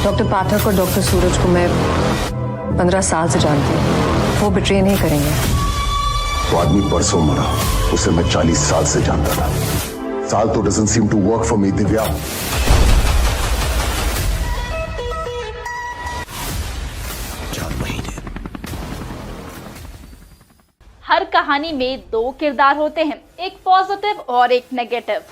Doctor पाठक और doctor सूरज को मैं 15 साल से जानती हूँ। वो बिट्रे नहीं करेंगे। वो आदमी परसों मरा, उसे मैं 40 साल से जानता था। साल तो doesn't seem to work for me, Divya. हर कहानी में दो किरदार होते हैं, एक पॉजिटिव और एक नेगेटिव।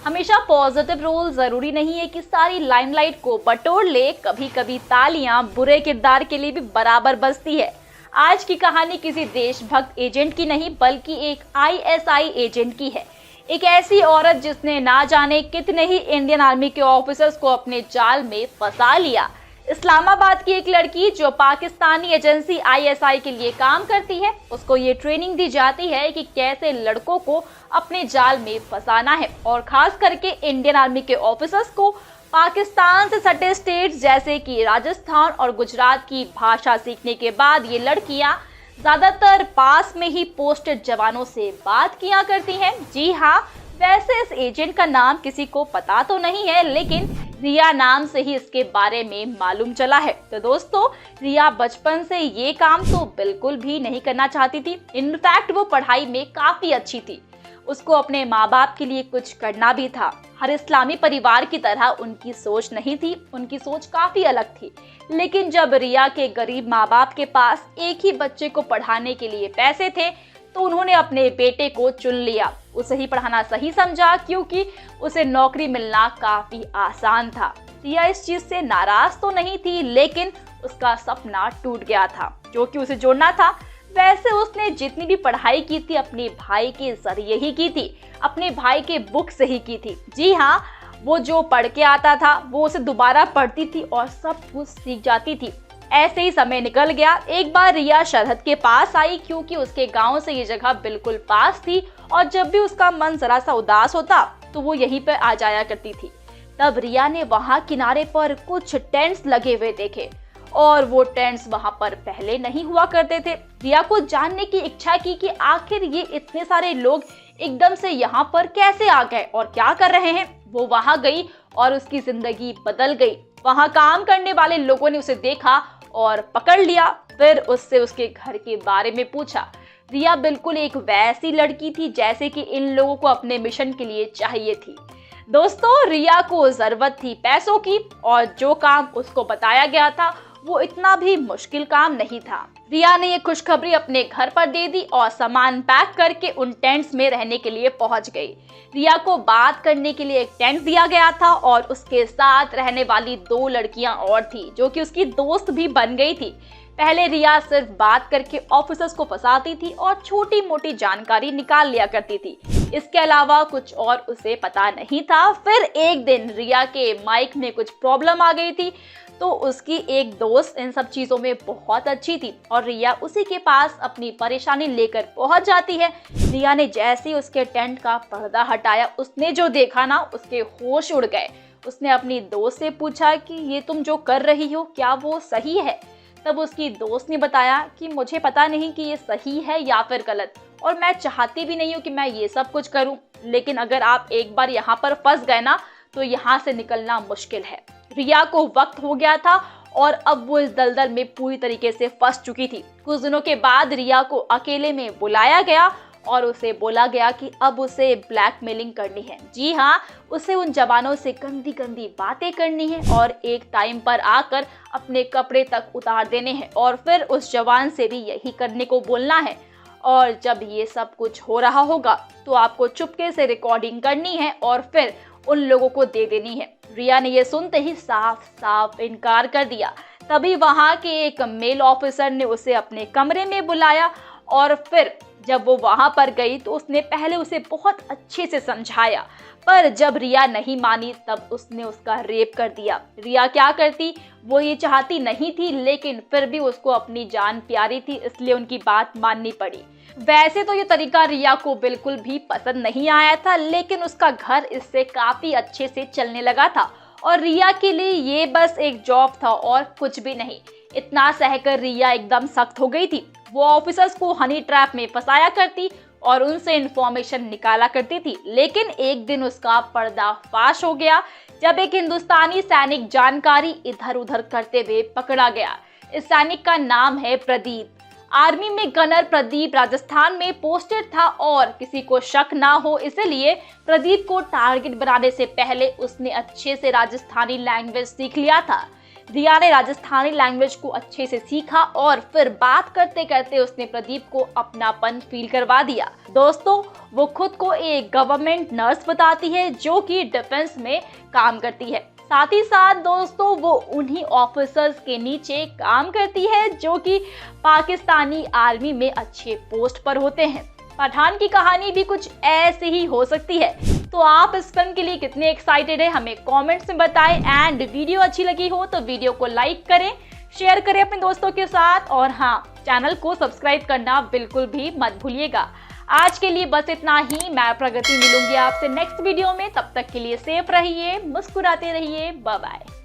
हमेशा पॉजिटिव रोल जरूरी नहीं है कि सारी लाइमलाइट को बटोर ले। कभी कभी तालियां बुरे किरदार के लिए भी बराबर बजती है। आज की कहानी किसी देशभक्त एजेंट की नहीं बल्कि एक ISI एजेंट की है। एक ऐसी औरत जिसने ना जाने कितने ही इंडियन आर्मी के ऑफिसर्स को अपने जाल में फंसा लिया। इस्लामाबाद की एक लड़की जो पाकिस्तानी एजेंसी ISI के लिए काम करती है, उसको ये ट्रेनिंग दी जाती है कि कैसे लड़कों को अपने जाल में फंसाना है और खास करके इंडियन आर्मी के ऑफिसर्स को पाकिस्तान से सटे स्टेट्स जैसे कि राजस्थान और गुजरात की भाषा सीखने के बाद ये लड़कियां ज्यादातर पास में ही पोस्टेड जवानों से बात किया करती हैं। जी हाँ, वैसे इस एजेंट का नाम किसी को पता तो नहीं है, लेकिन रिया नाम से ही इसके बारे में मालूम चला है। तो दोस्तों, रिया बचपन से ये काम तो बिल्कुल भी नहीं करना चाहती थी। इनफैक्ट वो पढ़ाई में काफी अच्छी थी। उसको अपने माँ बाप के लिए कुछ करना भी था। हर इस्लामी परिवार की तरह उनकी सोच नहीं थी, उनकी सोच काफी अलग थी। लेकिन जब रिया के गरीब माँ बाप के पास एक ही बच्चे को पढ़ाने के लिए पैसे थे तो उन्होंने अपने बेटे को चुन लिया। उसे ही पढ़ाना सही समझा क्योंकि उसे नौकरी मिलना काफी आसान था। रिया इस चीज से नाराज तो नहीं थी, लेकिन उसका सपना टूट गया था जो कि उसे जोड़ना था। वैसे उसने जितनी भी पढ़ाई की थी अपने भाई के जरिए ही की थी, अपने भाई के बुक से ही की थी। जी हाँ, वो जो पढ़ के आता था वो उसे दोबारा पढ़ती थी और सब कुछ सीख जाती थी। ऐसे ही समय निकल गया। एक बार रिया शरहद के पास आई क्योंकि उसके गांव से ये जगह बिल्कुल पास थी और जब भी उसका मन जरा सा उदास होता तो वो यहीं पर आ जाया करती थी। तब रिया ने वहां किनारे पर कुछ टेंट्स लगे हुए देखे और वो टेंट्स वहां पर पहले नहीं हुआ करते थे। रिया को जानने की इच्छा की कि आखिर ये इतने सारे लोग एकदम से यहाँ पर कैसे आ गए और क्या कर रहे हैं। वो वहां गई और उसकी जिंदगी बदल गई। वहां काम करने वाले लोगों ने उसे देखा और पकड़ लिया। फिर उससे उसके घर के बारे में पूछा। रिया बिल्कुल एक वैसी लड़की थी जैसे कि इन लोगों को अपने मिशन के लिए चाहिए थी। दोस्तों, रिया को जरूरत थी पैसों की और जो काम उसको बताया गया था वो इतना भी मुश्किल काम नहीं था। रिया ने ये खुशखबरी अपने घर पर दे दी और सामान पैक करके उन टेंट्स में रहने के लिए पहुंच गई। रिया को बात करने के लिए एक टेंट दिया गया था और उसके साथ रहने वाली 2 लड़कियां और थी जो कि उसकी दोस्त भी बन गई थी। पहले रिया सिर्फ बात करके ऑफिसर्स को फंसाती थी और छोटी मोटी जानकारी निकाल लिया करती थी। इसके अलावा कुछ और उसे पता नहीं था। फिर एक दिन रिया के माइक में कुछ प्रॉब्लम आ गई थी तो उसकी एक दोस्त इन सब चीजों में बहुत अच्छी थी और रिया उसी के पास अपनी परेशानी लेकर पहुंच जाती है। रिया ने जैसे ही उसके टेंट का पर्दा हटाया, उसने जो देखा ना, उसके होश उड़ गए। उसने अपनी दोस्त से पूछा कि ये तुम जो कर रही हो क्या वो सही है। तब उसकी दोस्त ने बताया कि मुझे पता नहीं कि ये सही है या फिर गलत और मैं चाहती भी नहीं हूँ कि मैं ये सब कुछ करूँ, लेकिन अगर आप एक बार यहाँ पर फंस गए ना तो यहाँ से निकलना मुश्किल है। रिया को वक्त हो गया था और अब वो इस दलदल में पूरी तरीके से फंस चुकी थी। कुछ दिनों के बाद रिया को अकेले में बुलाया गया और उसे बोला गया कि अब उसे ब्लैकमेलिंग करनी है। जी हाँ, उसे उन जवानों से गंदी गंदी बातें करनी है और एक टाइम पर आकर अपने कपड़े तक उतार देने हैं और फिर उस जवान से भी यही करने को बोलना है। और जब ये सब कुछ हो रहा होगा तो आपको चुपके से रिकॉर्डिंग करनी है और फिर उन लोगों को दे देनी है। रिया ने ये सुनते ही साफ साफ इनकार कर दिया। तभी वहां के एक मेल ऑफिसर ने उसे अपने कमरे में बुलाया और फिर जब वो वहां पर गई तो उसने पहले उसे बहुत अच्छे से समझाया, पर जब रिया नहीं मानी तब उसने उसका रेप कर दिया। रिया क्या करती वो ये चाहती नहीं थी, लेकिन फिर भी उसको अपनी जान प्यारी थी, इसलिए उनकी बात माननी पड़ी। वैसे तो ये तरीका रिया को बिल्कुल भी पसंद नहीं आया था, लेकिन उसका घर इससे काफी अच्छे से चलने लगा था और रिया के लिए ये बस एक जॉब था और कुछ भी नहीं। इतना सहकर रिया एकदम सख्त हो गई थी। वो ऑफिसर्स को हनी ट्रैप में फंसाया करती, और उनसे इंफॉर्मेशन निकाला करती थी। लेकिन एक दिन उसका पर्दाफाश हो गया जब एक हिंदुस्तानी सैनिक जानकारी इधर उधर करते हुए पकड़ा गया। इस सैनिक का नाम है प्रदीप। आर्मी में गनर प्रदीप राजस्थान में पोस्टेड था और किसी को शक ना हो इसलिए प्रदीप को टारगेट बनाने से पहले उसने अच्छे से राजस्थानी लैंग्वेज सीख लिया था। रिया ने राजस्थानी लैंग्वेज को अच्छे से सीखा और फिर बात करते करते उसने प्रदीप को अपनापन फील करवा दिया। दोस्तों, वो खुद को एक गवर्नमेंट नर्स बताती है जो कि डिफेंस में काम करती है। साथ ही साथ दोस्तों वो उन्हीं ऑफिसर्स के नीचे काम करती है जो कि पाकिस्तानी आर्मी में अच्छे पोस्ट पर होते हैं। पठान की कहानी भी कुछ ऐसे ही हो सकती है। तो आप इस फिल्म के लिए कितने एक्साइटेड हैं हमें कमेंट्स में बताएं। एंड वीडियो अच्छी लगी हो तो वीडियो को लाइक करें, शेयर करें अपने दोस्तों के साथ और हाँ, चैनल को सब्सक्राइब करना बिल्कुल भी मत भूलिएगा। आज के लिए बस इतना ही। मैं प्रगति मिलूंगी आपसे नेक्स्ट वीडियो में। तब तक के लिए सेफ रहिए, मुस्कुराते रहिए। Bye bye.